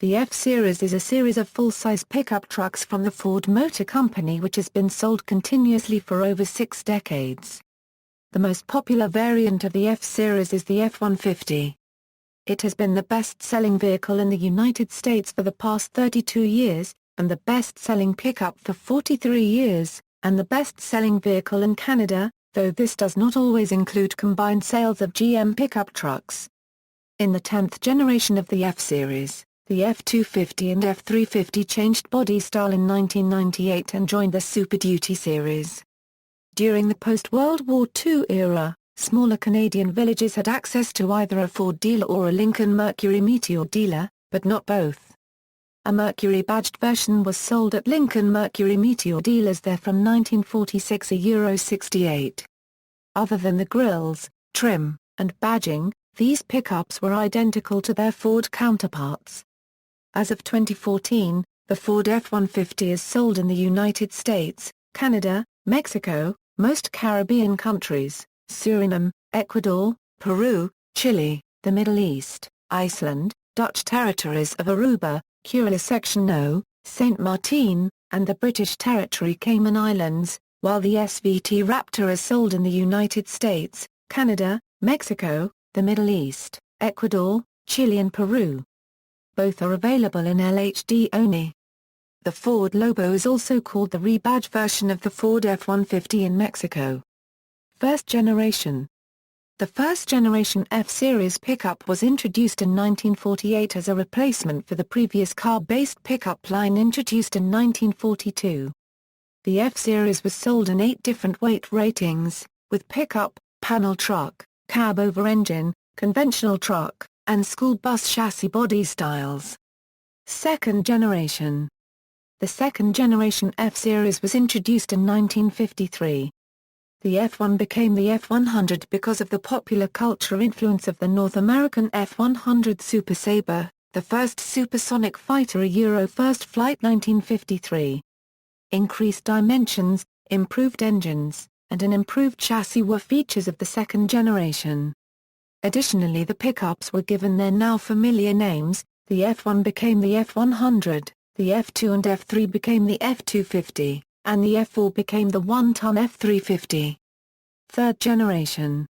The F-Series is a series of full-size pickup trucks from the Ford Motor Company which has been sold continuously for over 6 decades. The most popular variant of the F-Series is the F-150. It has been the best-selling vehicle in the United States for the past 32 years, and the best-selling pickup for 43 years, and the best-selling vehicle in Canada, though this does not always include combined sales of GM pickup trucks. In the 10th generation of the F-Series, the F-250 and F-350 changed body style in 1998 and joined the Super Duty series. During the post-World War II era, smaller Canadian villages had access to either a Ford dealer or a Lincoln-Mercury-Meteor dealer, but not both. A Mercury-badged version was sold at Lincoln-Mercury-Meteor dealers there from 1946 to €68. Other than the grilles, trim, and badging, these pickups were identical to their Ford counterparts. As of 2014, the Ford F-150 is sold in the United States, Canada, Mexico, most Caribbean countries, Suriname, Ecuador, Peru, Chile, the Middle East, Iceland, Dutch territories of Aruba, Curacao Section O, Saint Martin, and the British Territory Cayman Islands, while the SVT Raptor is sold in the United States, Canada, Mexico, the Middle East, Ecuador, Chile and Peru. Both are available in LHD only. The Ford Lobo is also called the rebadged version of the Ford F-150 in Mexico. First generation. The first-generation F-Series pickup was introduced in 1948 as a replacement for the previous car-based pickup line introduced in 1942. The F-Series was sold in 8 different weight ratings, with pickup, panel truck, cab-over-engine, conventional truck, and school bus chassis body styles. Second generation. The second-generation F-Series was introduced in 1953. The F-1 became the F-100 because of the popular culture influence of the North American F-100 Super Sabre, the first supersonic fighter, a Euro first flight 1953. Increased dimensions, improved engines, and an improved chassis were features of the second generation. Additionally, the pickups were given their now familiar names. The F-1 became the F-100, the F-2 and F-3 became the F-250, and the F-4 became the 1-ton F-350. Third generation.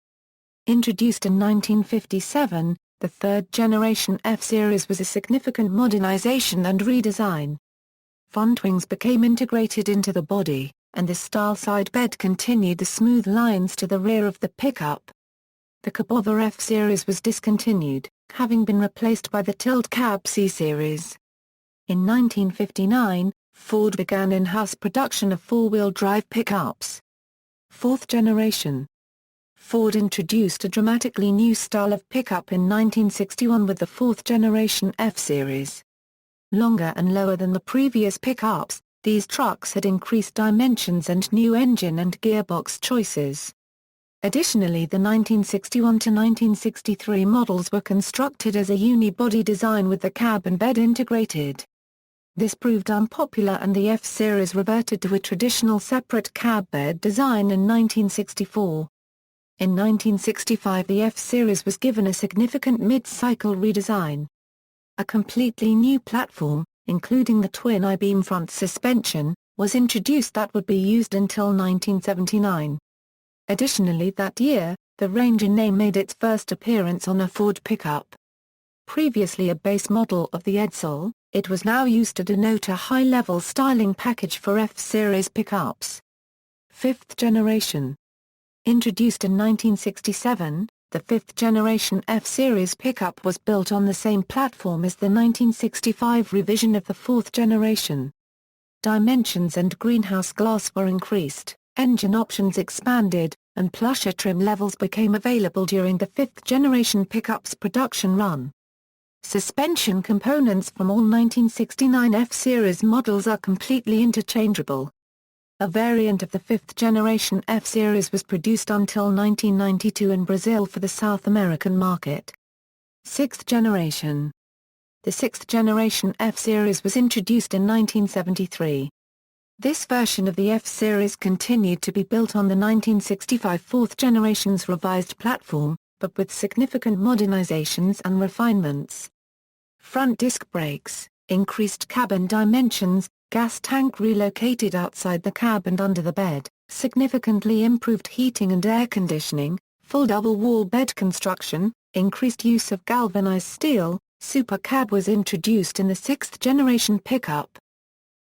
Introduced in 1957, the third-generation F-Series was a significant modernization and redesign. Front wings became integrated into the body, and the style side bed continued the smooth lines to the rear of the pickup. The cab-over F-Series was discontinued, having been replaced by the tilt cab C-Series. In 1959, Ford began in-house production of four-wheel drive pickups. Fourth generation. Ford introduced a dramatically new style of pickup in 1961 with the fourth-generation F-Series. Longer and lower than the previous pickups, these trucks had increased dimensions and new engine and gearbox choices. Additionally, the 1961 to 1963 models were constructed as a unibody design with the cab and bed integrated. This proved unpopular and the F-Series reverted to a traditional separate cab bed design in 1964. In 1965 the F-Series was given a significant mid-cycle redesign. A completely new platform, including the twin I-beam front suspension, was introduced that would be used until 1979. Additionally, that year, the Ranger name made its first appearance on a Ford pickup. Previously a base model of the Edsel, it was now used to denote a high-level styling package for F-Series pickups. Fifth generation. Introduced in 1967, the fifth-generation F-Series pickup was built on the same platform as the 1965 revision of the fourth generation. Dimensions and greenhouse glass were increased, engine options expanded, and plusher trim levels became available during the fifth-generation pickup's production run. Suspension components from all 1969 F-Series models are completely interchangeable. A variant of the fifth-generation F-Series was produced until 1992 in Brazil for the South American market. Sixth generation. The sixth-generation F-Series was introduced in 1973. This version of the F-Series continued to be built on the 1965 fourth generation's revised platform, but with significant modernizations and refinements. front disc brakes, increased cabin dimensions, gas tank relocated outside the cab and under the bed, significantly improved heating and air conditioning, full double-wall bed construction, increased use of galvanized steel. Super cab was introduced in the sixth-generation pickup.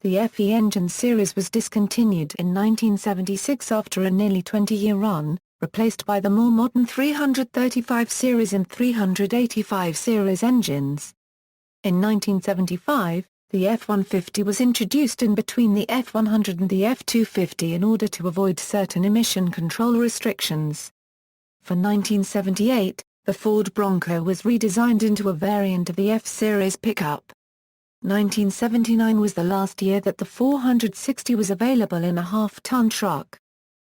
The FE engine series was discontinued in 1976 after a nearly 20-year run, replaced by the more modern 335 series and 385 series engines. In 1975, the F-150 was introduced in between the F-100 and the F-250 in order to avoid certain emission control restrictions. For 1978, the Ford Bronco was redesigned into a variant of the F-Series pickup. 1979 was the last year that the 460 was available in a half-ton truck.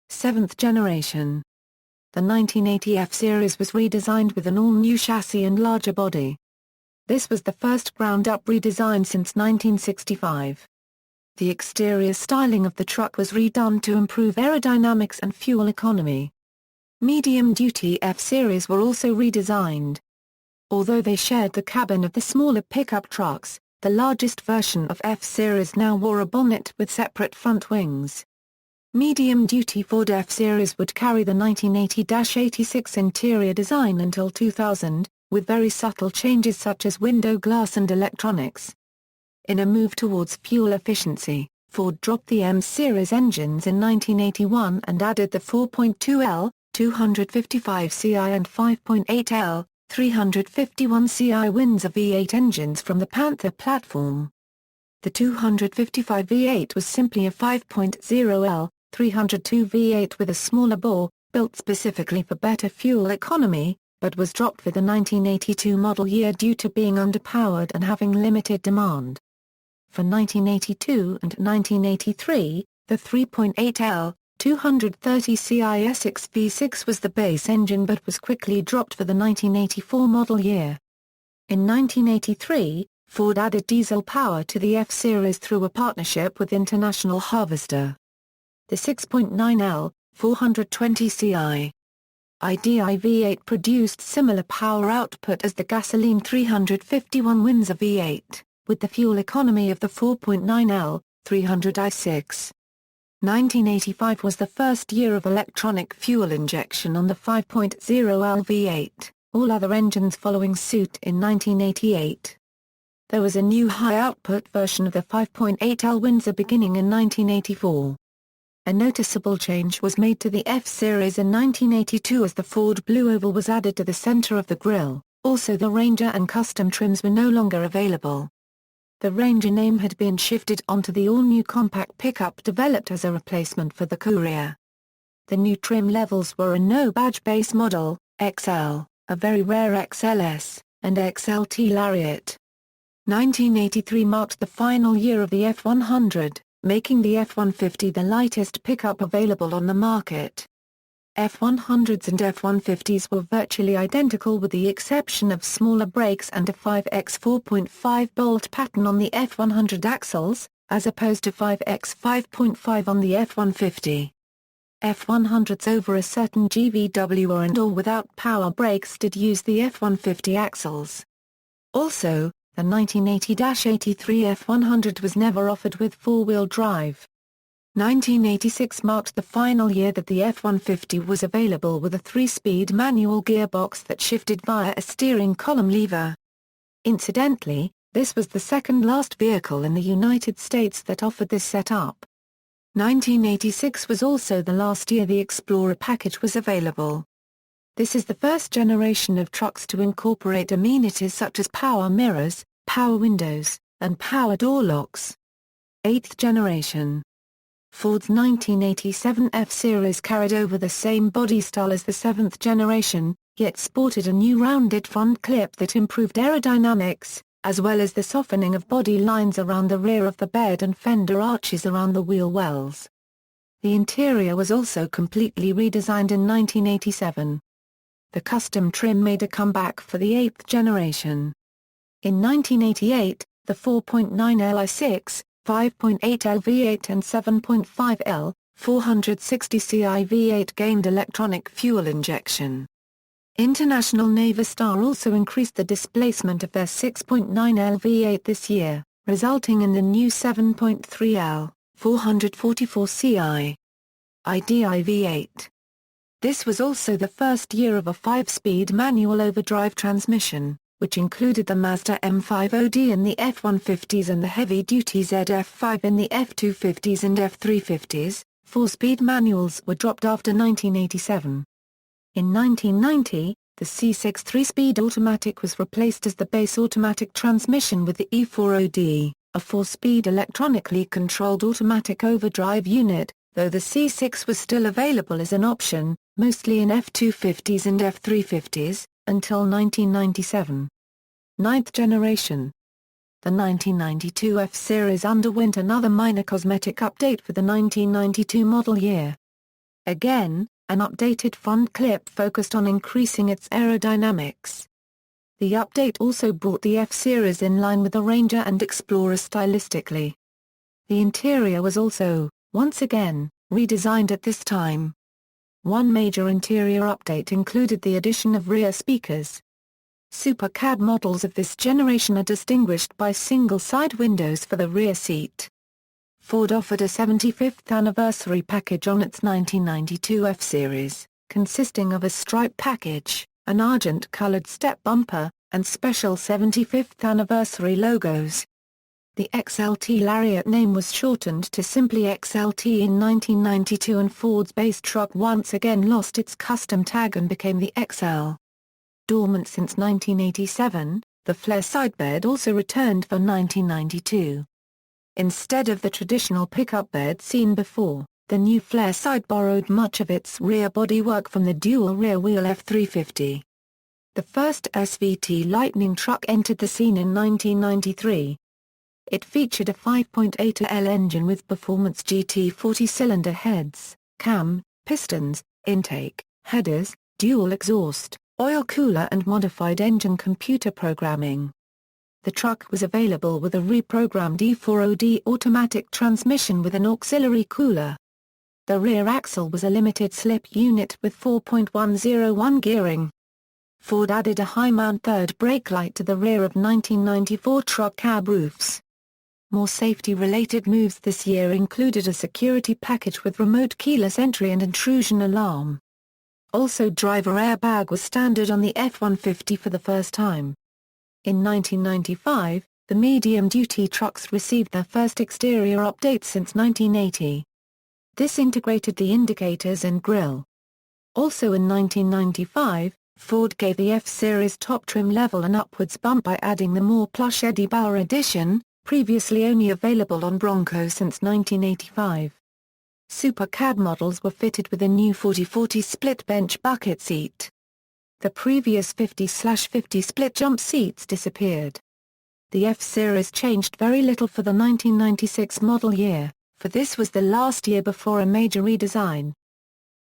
Seventh generation. The 1980 F-Series was redesigned with an all-new chassis and larger body. This was the first ground-up redesign since 1965. The exterior styling of the truck was redone to improve aerodynamics and fuel economy. Medium-duty F-Series were also redesigned. Although they shared the cabin of the smaller pickup trucks, the largest version of F-Series now wore a bonnet with separate front wings. Medium-duty Ford F-Series would carry the 1980-86 interior design until 2000, with very subtle changes such as window glass and electronics. In a move towards fuel efficiency, Ford dropped the M-Series engines in 1981 and added the 4.2L, 255 CI and 5.8L, 351 CI winds of V8 engines from the Panther platform. The 255 V8 was simply a 5.0L, 302 V8 with a smaller bore, built specifically for better fuel economy, but was dropped for the 1982 model year due to being underpowered and having limited demand. For 1982 and 1983, the 3.8L, 230 CI Essex V6 was the base engine but was quickly dropped for the 1984 model year. In 1983, Ford added diesel power to the F-Series through a partnership with International Harvester. The 6.9L, 420 CI IDI V8 produced similar power output as the gasoline 351 winds of V8, with the fuel economy of the 4.9L, 300 I6. 1985 was the first year of electronic fuel injection on the 5.0L V8, all other engines following suit in 1988. There was a new high-output version of the 5.8L Windsor beginning in 1984. A noticeable change was made to the F-Series in 1982 as the Ford Blue Oval was added to the center of the grille, also the Ranger and custom trims were no longer available. The Ranger name had been shifted onto the all-new compact pickup developed as a replacement for the Courier. The new trim levels were a no-badge base model, XL, a very rare XLS, and XLT Lariat. 1983 marked the final year of the F-100, making the F-150 the lightest pickup available on the market. F-100s and F-150s were virtually identical with the exception of smaller brakes and a 5x 4.5 bolt pattern on the F-100 axles, as opposed to 5x 5.5 on the F-150. F-100s over a certain GVW and/or without power brakes did use the F-150 axles. Also, the 1980-83 F-100 was never offered with four-wheel drive. 1986 marked the final year that the F-150 was available with a 3-speed manual gearbox that shifted via a steering column lever. Incidentally, this was the second-last vehicle in the United States that offered this setup. 1986 was also the last year the Explorer package was available. This is the first generation of trucks to incorporate amenities such as power mirrors, power windows, and power door locks. Eighth generation. Ford's 1987 F-Series carried over the same body style as the seventh generation, yet sported a new rounded front clip that improved aerodynamics, as well as the softening of body lines around the rear of the bed and fender arches around the wheel wells. The interior was also completely redesigned in 1987. The custom trim made a comeback for the eighth generation. In 1988, the 4.9L i6, 5.8L V8 and 7.5L, 460 CI V8 gained electronic fuel injection. International Navistar also increased the displacement of their 6.9L V8 this year, resulting in the new 7.3L, 444 CI IDI V8. This was also the first year of a 5-speed manual overdrive transmission, which included the Mazda M5OD in the F-150s and the heavy-duty ZF5 in the F-250s and F-350s. 4-speed manuals were dropped after 1987. In 1990, the C6 3-speed automatic was replaced as the base automatic transmission with the E4OD, a 4-speed electronically controlled automatic overdrive unit, though the C6 was still available as an option, mostly in F-250s and F-350s, until 1997. Ninth generation. The 1992 F-Series underwent another minor cosmetic update for the 1992 model year. Again, an updated front clip focused on increasing its aerodynamics. The update also brought the F-Series in line with the Ranger and Explorer stylistically. The interior was also, once again, redesigned at this time. One major interior update included the addition of rear speakers. Supercab models of this generation are distinguished by single side windows for the rear seat. Ford offered a 75th anniversary package on its 1992 F-Series, consisting of a stripe package, an argent-colored step bumper, and special 75th anniversary logos. The XLT Lariat name was shortened to simply XLT in 1992, and Ford's base truck once again lost its custom tag and became the XL. Dormant since 1987, the flare sidebed also returned for 1992. Instead of the traditional pickup bed seen before, the new flare side borrowed much of its rear bodywork from the dual rear-wheel F350. The first SVT Lightning truck entered the scene in 1993. It featured a 5.8L engine with performance GT 40-cylinder heads, cam, pistons, intake, headers, dual exhaust, oil cooler and modified engine computer programming. The truck was available with a reprogrammed E4OD automatic transmission with an auxiliary cooler. The rear axle was a limited slip unit with 4.101 gearing. Ford added a high-mount third brake light to the rear of 1994 truck cab roofs. More safety-related moves this year included a security package with remote keyless entry and intrusion alarm. Also, driver airbag was standard on the F-150 for the first time. In 1995, the medium-duty trucks received their first exterior update since 1980. This integrated the indicators and grille. Also in 1995, Ford gave the F-Series top trim level an upwards bump by adding the more plush Eddie Bauer edition, previously only available on Bronco since 1985. Supercab models were fitted with a new 40/40 split bench bucket seat. The previous 50/50 split jump seats disappeared. The F-Series changed very little for the 1996 model year, for this was the last year before a major redesign.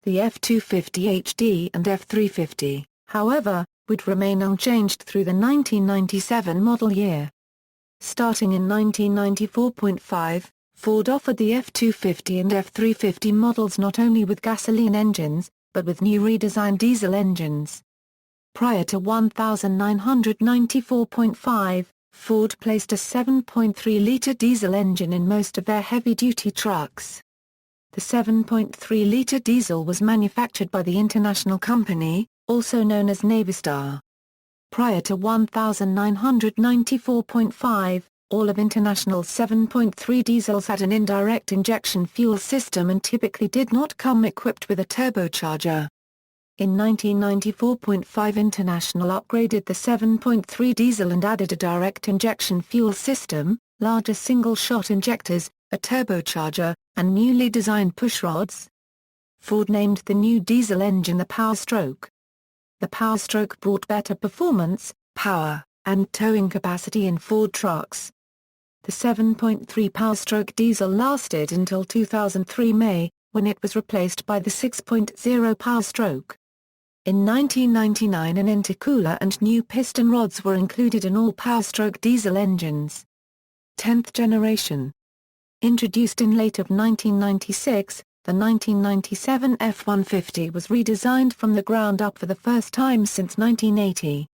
The F-250 HD and F-350, however, would remain unchanged through the 1997 model year. Starting in 1994.5, Ford offered the F-250 and F-350 models not only with gasoline engines, but with new redesigned diesel engines. Prior to 1994.5, Ford placed a 7.3-liter diesel engine in most of their heavy-duty trucks. The 7.3-liter diesel was manufactured by the International Company, also known as Navistar. Prior to 1994.5, all of International's 7.3 diesels had an indirect injection fuel system and typically did not come equipped with a turbocharger. In 1994.5, International upgraded the 7.3 diesel and added a direct injection fuel system, larger single-shot injectors, a turbocharger, and newly designed pushrods. Ford named the new diesel engine the Powerstroke. The Powerstroke brought better performance, power, and towing capacity in Ford trucks. The 7.3 Powerstroke diesel lasted until 2003 May, when it was replaced by the 6.0 Powerstroke. In 1999, an intercooler and new piston rods were included in all Powerstroke diesel engines. 10th generation. Introduced in late of 1996, The 1997 F-150 was redesigned from the ground up for the first time since 1980.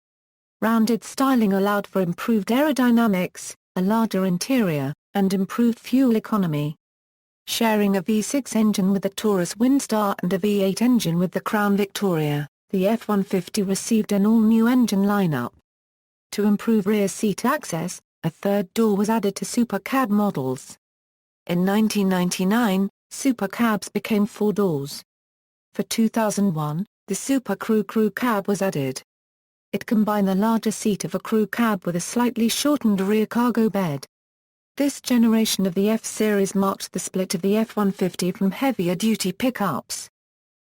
Rounded styling allowed for improved aerodynamics, a larger interior, and improved fuel economy. Sharing a V6 engine with the Taurus Windstar and a V8 engine with the Crown Victoria, the F-150 received an all-new engine lineup. To improve rear seat access, a third door was added to supercab models. In 1999, supercabs became 4 doors. For 2001, the Super Crew cab was added. It combined the larger seat of a crew cab with a slightly shortened rear cargo bed. This generation of the F-Series marked the split of the F-150 from heavier-duty pickups.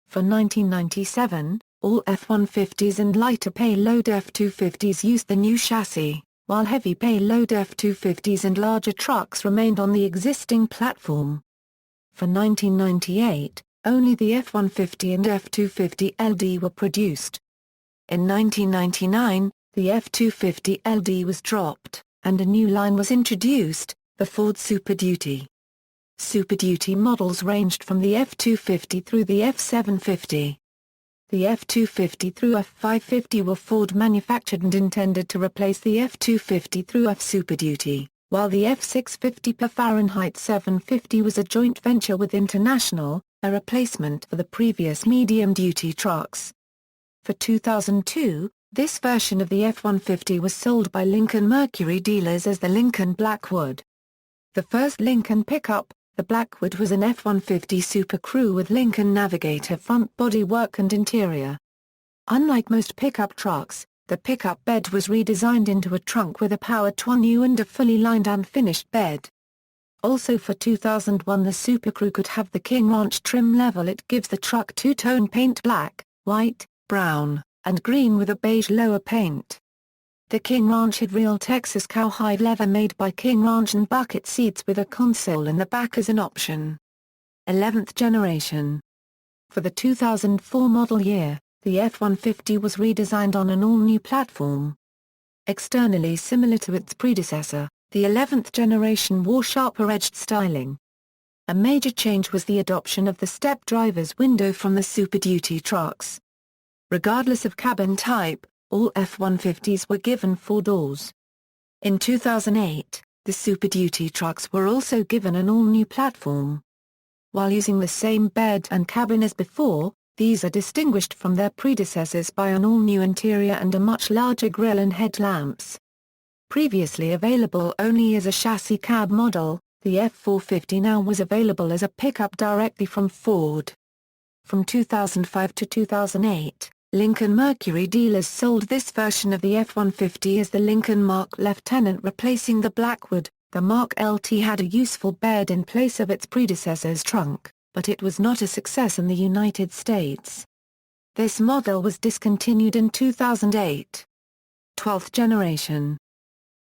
For 1997, all F-150s and lighter payload F-250s used the new chassis, while heavy payload F-250s and larger trucks remained on the existing platform. For 1998, only the F-150 and F-250 LD were produced. In 1999, the F-250 LD was dropped, and a new line was introduced, the Ford Super Duty. Super Duty models ranged from the F-250 through the F-750. The F-250 through F-550 were Ford manufactured and intended to replace the F-250 through F Super Duty, while the F-650 per Fahrenheit 750 was a joint venture with International, a replacement for the previous medium-duty trucks. For 2002, this version of the F-150 was sold by Lincoln-Mercury dealers as the Lincoln Blackwood. The first Lincoln pickup, the Blackwood, was an F-150 Super Crew with Lincoln Navigator front bodywork and interior. Unlike most pickup trucks, the pickup bed was redesigned into a trunk with a power tonneau and a fully lined and finished bed. Also for 2001, the Super Crew could have the King Ranch trim level. It gives the truck two-tone paint: black, white, brown, and green with a beige lower paint. The King Ranch had real Texas cowhide leather made by King Ranch and bucket seats with a console in the back as an option. 11th generation. For the 2004 model year, the F-150 was redesigned on an all-new platform. Externally similar to its predecessor, the 11th generation wore sharper edged styling. A major change was the adoption of the step driver's window from the Super Duty trucks. Regardless of cabin type, all F-150s were given 4 doors. In 2008, the Super Duty trucks were also given an all-new platform. While using the same bed and cabin as before, these are distinguished from their predecessors by an all-new interior and a much larger grille and headlamps. Previously available only as a chassis cab model, the F-450 now was available as a pickup directly from Ford. From 2005 to 2008, Lincoln-Mercury dealers sold this version of the F-150 as the Lincoln Mark Lieutenant, replacing the Blackwood. The Mark LT had a useful bed in place of its predecessor's trunk, but it was not a success in the United States. This model was discontinued in 2008. 12th generation.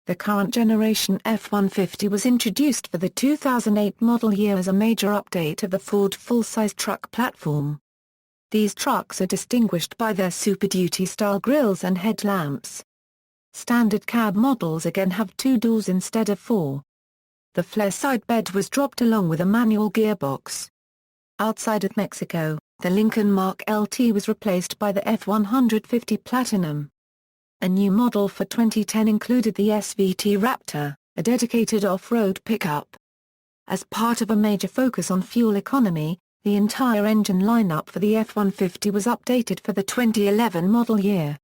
The current generation F-150 was introduced for the 2008 model year as a major update of the Ford full-size truck platform. These trucks are distinguished by their Super Duty-style grilles and headlamps. Standard cab models again have 2 doors instead of 4. The flare side bed was dropped along with a manual gearbox. Outside of Mexico, the Lincoln Mark LT was replaced by the F-150 Platinum. A new model for 2010 included the SVT Raptor, a dedicated off-road pickup. As part of a major focus on fuel economy, the entire engine lineup for the F-150 was updated for the 2011 model year.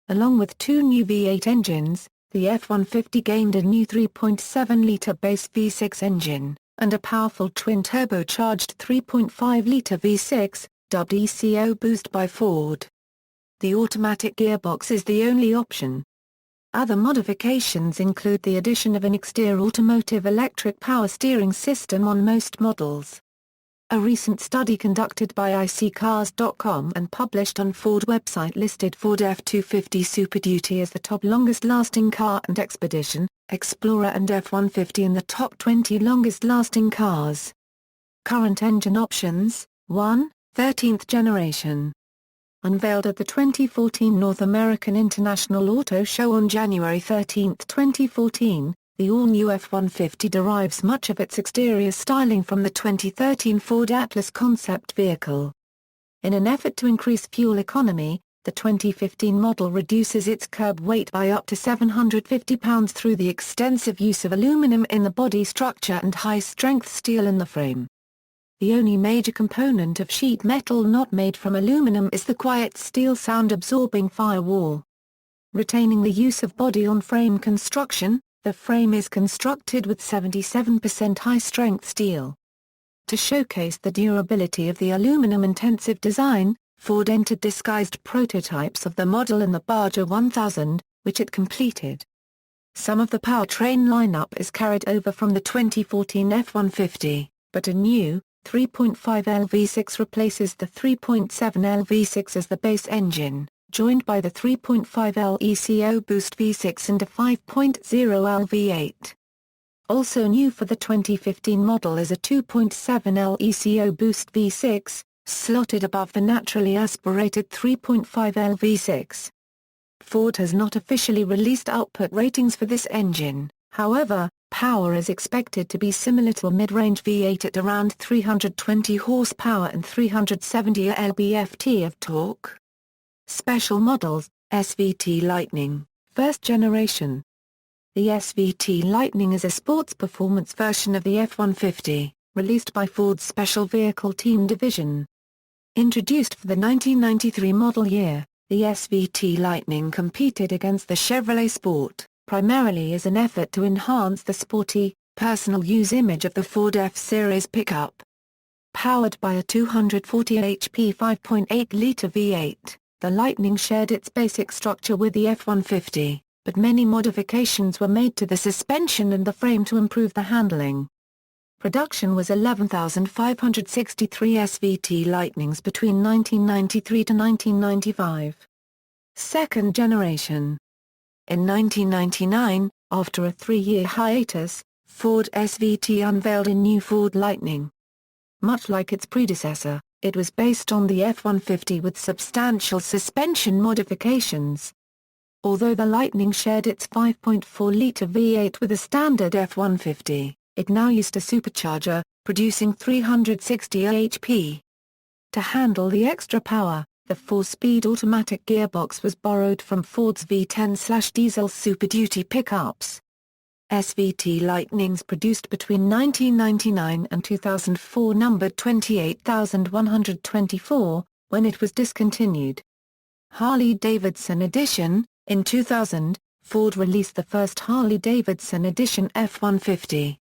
Along with 2 new V8 engines, the F-150 gained a new 3.7-liter base V6 engine, and a powerful twin-turbocharged 3.5-liter V6, dubbed ECO Boost by Ford. The automatic gearbox is the only option. Other modifications include the addition of an exterior automotive electric power steering system on most models. A recent study conducted by iSeeCars.com and published on Ford website listed Ford F-250 Super Duty as the top longest-lasting car, and Expedition, Explorer and F-150 in the top 20 longest-lasting cars. Current engine options: 1. 13th generation. Unveiled at the 2014 North American International Auto Show on January 13, 2014, The all-new F-150 derives much of its exterior styling from the 2013 Ford Atlas concept vehicle. In an effort to increase fuel economy, the 2015 model reduces its curb weight by up to 750 pounds through the extensive use of aluminum in the body structure and high-strength steel in the frame. The only major component of sheet metal not made from aluminum is the quiet steel sound-absorbing firewall. Retaining the use of body-on-frame construction, the frame is constructed with 77% high-strength steel. To showcase the durability of the aluminum-intensive design, Ford entered disguised prototypes of the model in the Badger 1000, which it completed. Some of the powertrain lineup is carried over from the 2014 F-150, but a new 3.5L V6 replaces the 3.7L V6 as the base engine, joined by the 3.5L ECO Boost V6 and a 5.0L V8. Also new for the 2015 model is a 2.7L ECO Boost V6, slotted above the naturally aspirated 3.5L V6. Ford has not officially released output ratings for this engine, however, power is expected to be similar to a mid-range V8 at around 320 horsepower and 370 lb-ft of torque. Special models, SVT Lightning, first generation. The SVT Lightning is a sports performance version of the F-150, released by Ford's Special Vehicle Team division. Introduced for the 1993 model year, the SVT Lightning competed against the Chevrolet Sport, primarily as an effort to enhance the sporty, personal use image of the Ford F-Series pickup. Powered by a 240 HP 5.8-liter V8, the Lightning shared its basic structure with the F-150, but many modifications were made to the suspension and the frame to improve the handling. Production was 11,563 SVT Lightnings between 1993 to 1995. Second generation. In 1999, after a 3-year hiatus, Ford SVT unveiled a new Ford Lightning. Much like its predecessor, it was based on the F-150 with substantial suspension modifications. Although the Lightning shared its 5.4-liter V8 with a standard F-150, it now used a supercharger, producing 360 HP. To handle the extra power, the 4-speed automatic gearbox was borrowed from Ford's V10-diesel Super Duty pickups. SVT Lightnings produced between 1999 and 2004 numbered 28,124, when it was discontinued. Harley-Davidson Edition. In 2000, Ford released the first Harley-Davidson Edition F-150.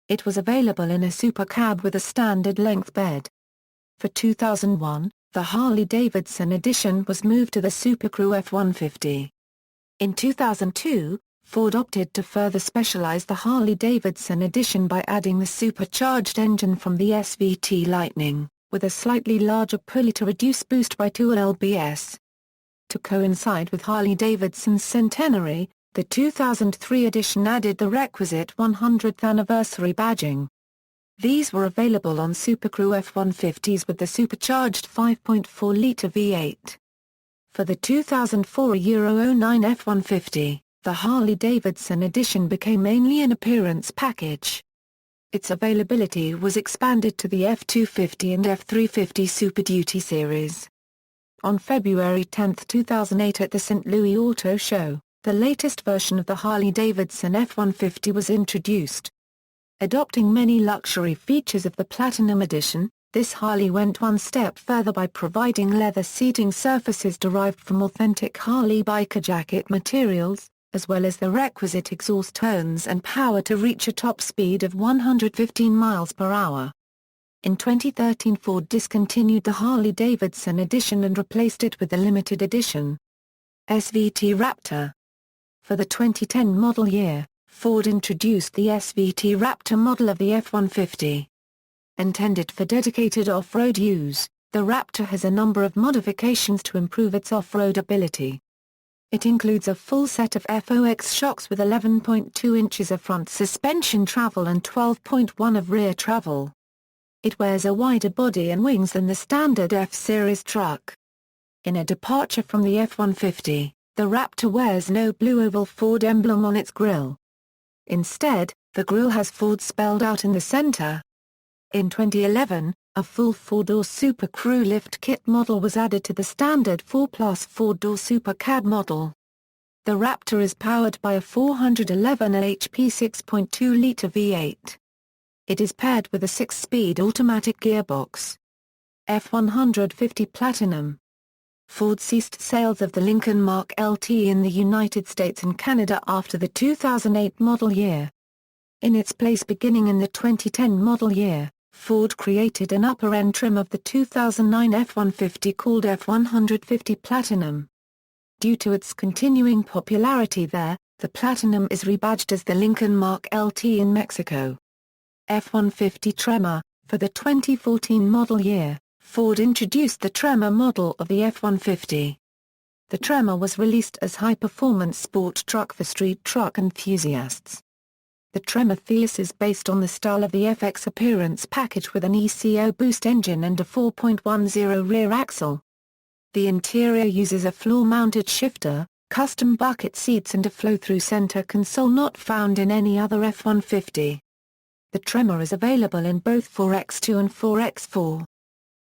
It was available in a Super Cab with a standard length bed. For 2001, the Harley-Davidson Edition was moved to the Super Crew F-150. In 2002, Ford opted to further specialize the Harley-Davidson Edition by adding the supercharged engine from the SVT Lightning, with a slightly larger pulley to reduce boost by 2 lbs. To coincide with Harley-Davidson's centenary, the 2003 edition added the requisite 100th anniversary badging. These were available on Super Crew F-150s with the supercharged 5.4-liter V8. For the 2004 Euro 09 F-150, the Harley-Davidson Edition became mainly an appearance package. Its availability was expanded to the F-250 and F-350 Super Duty series. On February 10, 2008 at the St. Louis Auto Show, the latest version of the Harley-Davidson F-150 was introduced. Adopting many luxury features of the Platinum Edition, this Harley went one step further by providing leather seating surfaces derived from authentic Harley biker jacket materials, as well as the requisite exhaust tones and power to reach a top speed of 115 miles per hour. In 2013 Ford discontinued the Harley-Davidson Edition and replaced it with the limited edition SVT Raptor. For the 2010 model year, Ford introduced the SVT Raptor model of the F-150. Intended for dedicated off-road use, the Raptor has a number of modifications to improve its off-road ability. It includes a full set of FOX shocks with 11.2 inches of front suspension travel and 12.1 of rear travel. It wears a wider body and wings than the standard F-Series truck. In a departure from the F-150, the Raptor wears no blue oval Ford emblem on its grille. instead, the grille has Ford spelled out in the center. In 2011, a full four-door Super Crew lift kit model was added to the standard 4+ four-door Super Cab model. The Raptor is powered by a 411 HP 6.2-liter V8. It is paired with a 6-speed automatic gearbox. F-150 Platinum. Ford ceased sales of the Lincoln Mark LT in the United States and Canada after the 2008 model year. In its place beginning in the 2010 model year, Ford created an upper-end trim of the 2009 F-150 called F-150 Platinum. Due to its continuing popularity there, the Platinum is rebadged as the Lincoln Mark LT in Mexico. F-150 Tremor. For the 2014 model year, Ford introduced the Tremor model of the F-150. The Tremor was released as high-performance sport truck for street truck enthusiasts. The Tremor Theus is based on the style of the FX appearance package with an ECO boost engine and a 4.10 rear axle. The interior uses a floor-mounted shifter, custom bucket seats and a flow-through center console not found in any other F-150. The Tremor is available in both 4X2 and 4X4.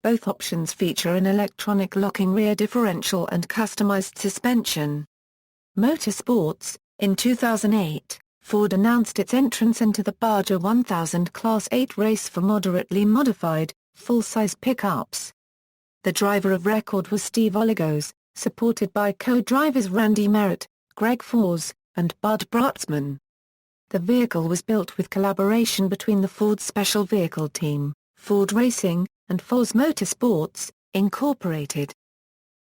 Both options feature an electronic locking rear differential and customized suspension. Motorsports. In 2008, Ford announced its entrance into the Badger 1000 Class 8 race for moderately modified, full-size pickups. The driver of record was Steve Oligos, supported by co-drivers Randy Merritt, Greg Force, and Bud Brautzman. The vehicle was built with collaboration between the Ford Special Vehicle Team, Ford Racing, and Force Motorsports, Incorporated.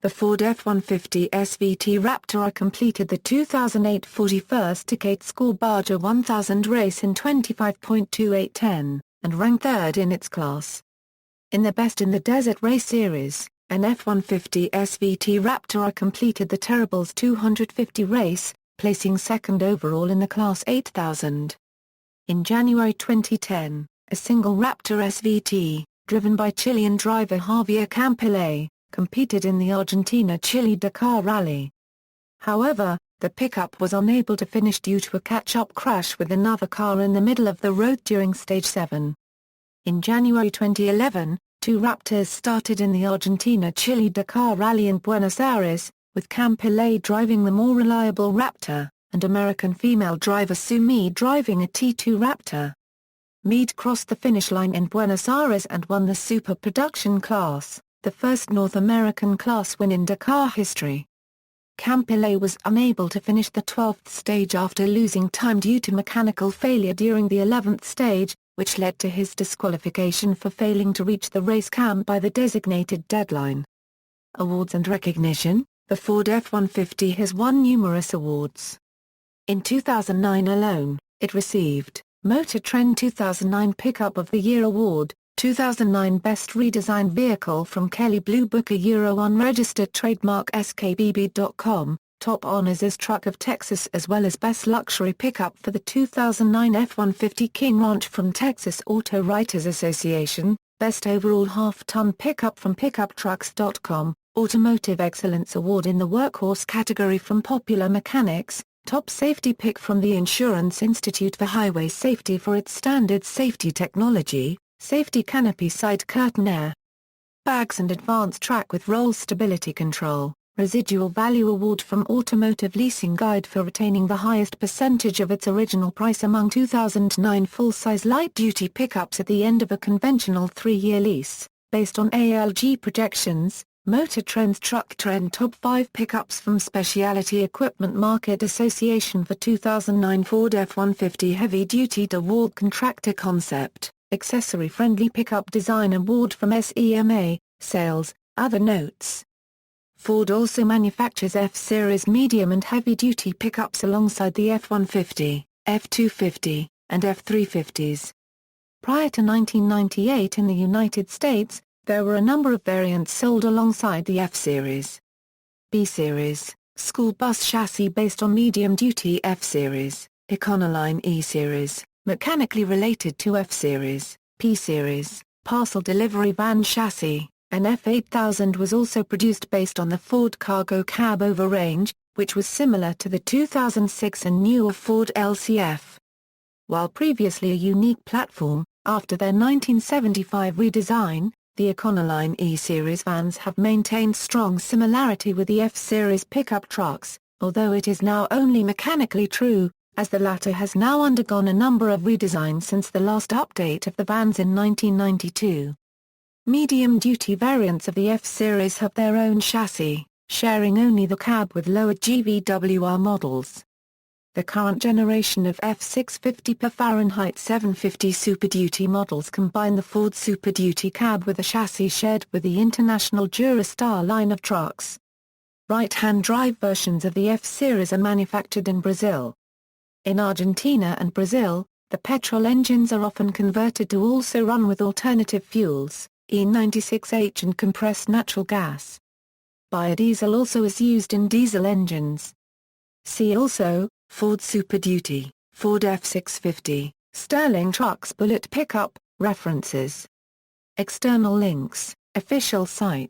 The Ford F-150 SVT Raptor completed the 2008 41st Decade Score Badger 1000 race in 25.2810, and ranked third in its class. In the Best in the Desert Race Series, an F-150 SVT Raptor completed the Terribles 250 race, placing second overall in the Class 8000. In January 2010, a single Raptor SVT, driven by Chilean driver Javier Campilé, competed in the Argentina-Chile Dakar Rally. However, the pickup was unable to finish due to a catch-up crash with another car in the middle of the road during Stage 7. In January 2011, two Raptors started in the Argentina-Chile Dakar Rally in Buenos Aires, with Campilé driving the more reliable Raptor, and American female driver Sue Mead driving a T2 Raptor. Mead crossed the finish line in Buenos Aires and won the Super Production class, the first North American class win in Dakar history. Campilé was unable to finish the 12th stage after losing time due to mechanical failure during the 11th stage, which led to his disqualification for failing to reach the race camp by the designated deadline. Awards and recognition. The Ford F-150 has won numerous awards. In 2009 alone, it received Motor Trend 2009 Pickup of the Year Award, 2009 Best Redesigned Vehicle from Kelley Blue Book Euro Unregistered Trademark skbb.com, Top Honors as Truck of Texas as well as Best Luxury Pickup for the 2009 F-150 King Ranch from Texas Auto Writers Association, Best Overall Half-Ton Pickup from PickupTrucks.com, Automotive Excellence Award in the Workhorse category from Popular Mechanics, Top Safety Pick from the Insurance Institute for Highway Safety for its standard safety technology, Safety Canopy Side Curtain Air Bags and Advanced Track with Roll Stability Control, Residual Value Award from Automotive Leasing Guide for retaining the highest percentage of its original price among 2009 full-size light-duty pickups at the end of a conventional 3-year lease, based on ALG projections. Motor Trend's Truck Trend Top 5 Pickups from Specialty Equipment Market Association for 2009 Ford F-150 Heavy Duty DeWalt Contractor Concept, Accessory Friendly Pickup Design Award from SEMA, Sales, Other Notes. Ford also manufactures F-Series medium and heavy-duty pickups alongside the F-150, F-250, and F-350s. Prior to 1998 in the United States, there were a number of variants sold alongside the F-Series. B-Series, school bus chassis based on medium-duty F-Series, Econoline E-Series, mechanically related to F-Series, P-Series, parcel delivery van chassis. An F8000 was also produced based on the Ford Cargo Cab Overrange, which was similar to the 2006 and newer Ford LCF. While previously a unique platform, after their 1975 redesign, the Econoline E-Series vans have maintained strong similarity with the F-Series pickup trucks, although it is now only mechanically true, as the latter has now undergone a number of redesigns since the last update of the vans in 1992. Medium-duty variants of the F-Series have their own chassis, sharing only the cab with lower GVWR models. The current generation of F650 per Fahrenheit 750 Super Duty models combine the Ford Super Duty cab with a chassis shared with the International Durastar line of trucks. Right-hand drive versions of the F-Series are manufactured in Brazil. In Argentina and Brazil, the petrol engines are often converted to also run with alternative fuels, E96H and compressed natural gas. Biodiesel also is used in diesel engines. See also, Ford Super Duty, Ford F650, Sterling Trucks Bullet Pickup, References. External links, Official site.